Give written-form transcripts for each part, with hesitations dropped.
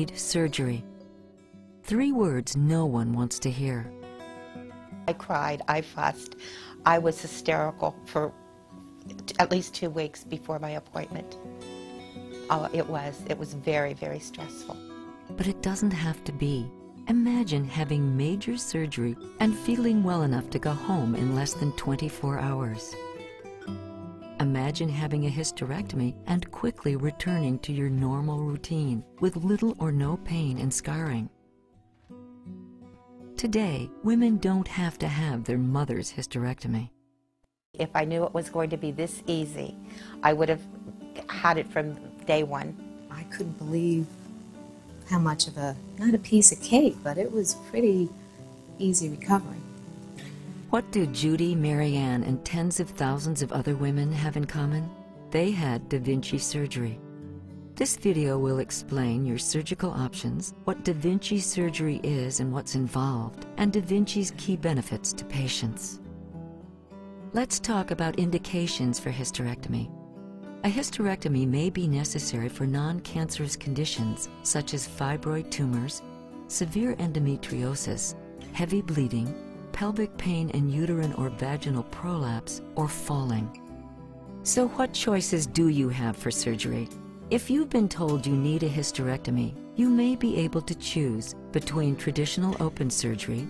avoid surgery. 3 words no one wants to hear. I cried, I fussed, I was hysterical for at least 2 weeks before my appointment. Oh, it was very, very stressful. But it doesn't have to be. Imagine having major surgery and feeling well enough to go home in less than 24 hours. Imagine having a hysterectomy and quickly returning to your normal routine with little or no pain and scarring. Today, women don't have to have their mother's hysterectomy. If I knew it was going to be this easy, I would have had it from day one. I couldn't believe how much of not a piece of cake, but it was pretty easy recovery. What do Judy, Marianne, and tens of thousands of other women have in common? They had Da Vinci surgery. This video will explain your surgical options, what Da Vinci surgery is and what's involved, and Da Vinci's key benefits to patients. Let's talk about indications for hysterectomy. A hysterectomy may be necessary for non-cancerous conditions such as fibroid tumors, severe endometriosis, heavy bleeding, pelvic pain and uterine or vaginal prolapse, or falling. So what choices do you have for surgery? If you've been told you need a hysterectomy, you may be able to choose between traditional open surgery,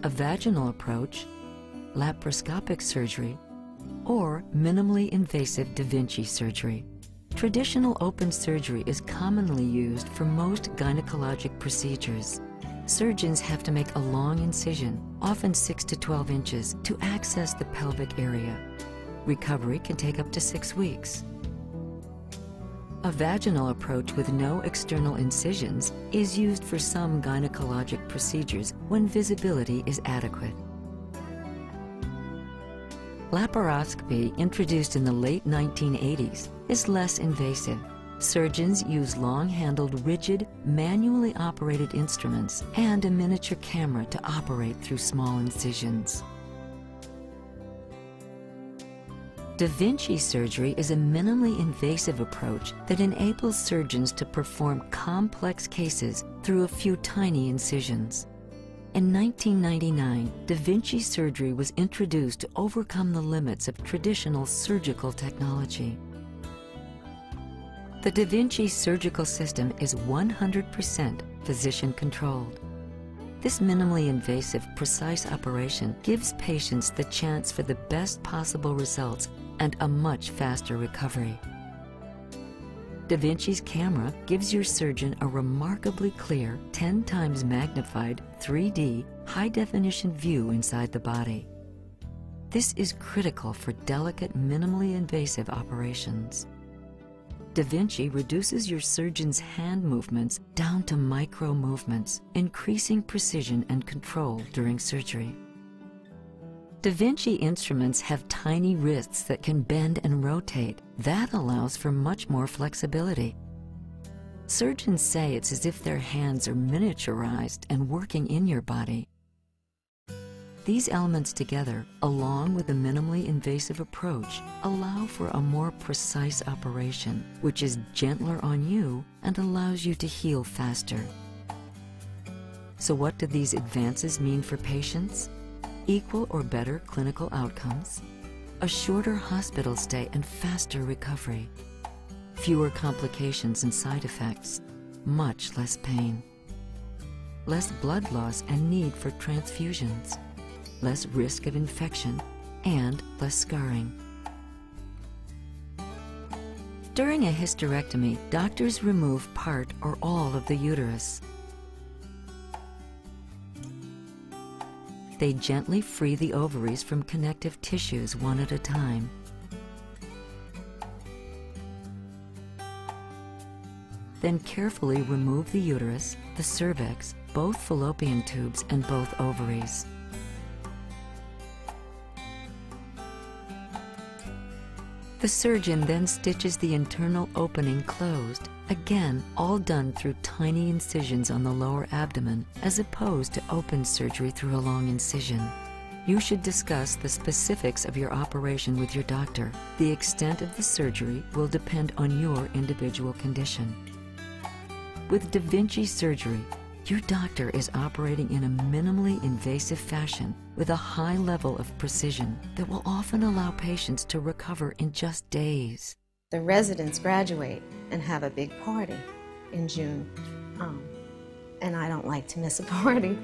a vaginal approach, laparoscopic surgery, or minimally invasive Da Vinci surgery. Traditional open surgery is commonly used for most gynecologic procedures. Surgeons have to make a long incision, often 6 to 12 inches, to access the pelvic area. Recovery can take up to 6 weeks. A vaginal approach with no external incisions is used for some gynecologic procedures when visibility is adequate. Laparoscopy, introduced in the late 1980s, is less invasive. Surgeons use long-handled, rigid, manually operated instruments and a miniature camera to operate through small incisions. Da Vinci surgery is a minimally invasive approach that enables surgeons to perform complex cases through a few tiny incisions. In 1999, Da Vinci surgery was introduced to overcome the limits of traditional surgical technology. The Da Vinci surgical system is 100% physician-controlled. This minimally invasive, precise operation gives patients the chance for the best possible results and a much faster recovery. Da Vinci's camera gives your surgeon a remarkably clear, 10 times magnified, 3D, high-definition view inside the body. This is critical for delicate, minimally invasive operations. Da Vinci reduces your surgeon's hand movements down to micro movements, increasing precision and control during surgery. Da Vinci instruments have tiny wrists that can bend and rotate. That allows for much more flexibility. Surgeons say it's as if their hands are miniaturized and working in your body. These elements together, along with a minimally invasive approach, allow for a more precise operation, which is gentler on you and allows you to heal faster. So what do these advances mean for patients? Equal or better clinical outcomes, a shorter hospital stay and faster recovery, fewer complications and side effects, much less pain, less blood loss and need for transfusions, less risk of infection, and less scarring. During a hysterectomy, doctors remove part or all of the uterus. They gently free the ovaries from connective tissues one at a time. Then carefully remove the uterus, the cervix, both fallopian tubes, and both ovaries. The surgeon then stitches the internal opening closed, again all done through tiny incisions on the lower abdomen as opposed to open surgery through a long incision. You should discuss the specifics of your operation with your doctor. The extent of the surgery will depend on your individual condition. With Da Vinci surgery, your doctor is operating in a minimally invasive fashion with a high level of precision that will often allow patients to recover in just days. The residents graduate and have a big party in June, and I don't like to miss a party.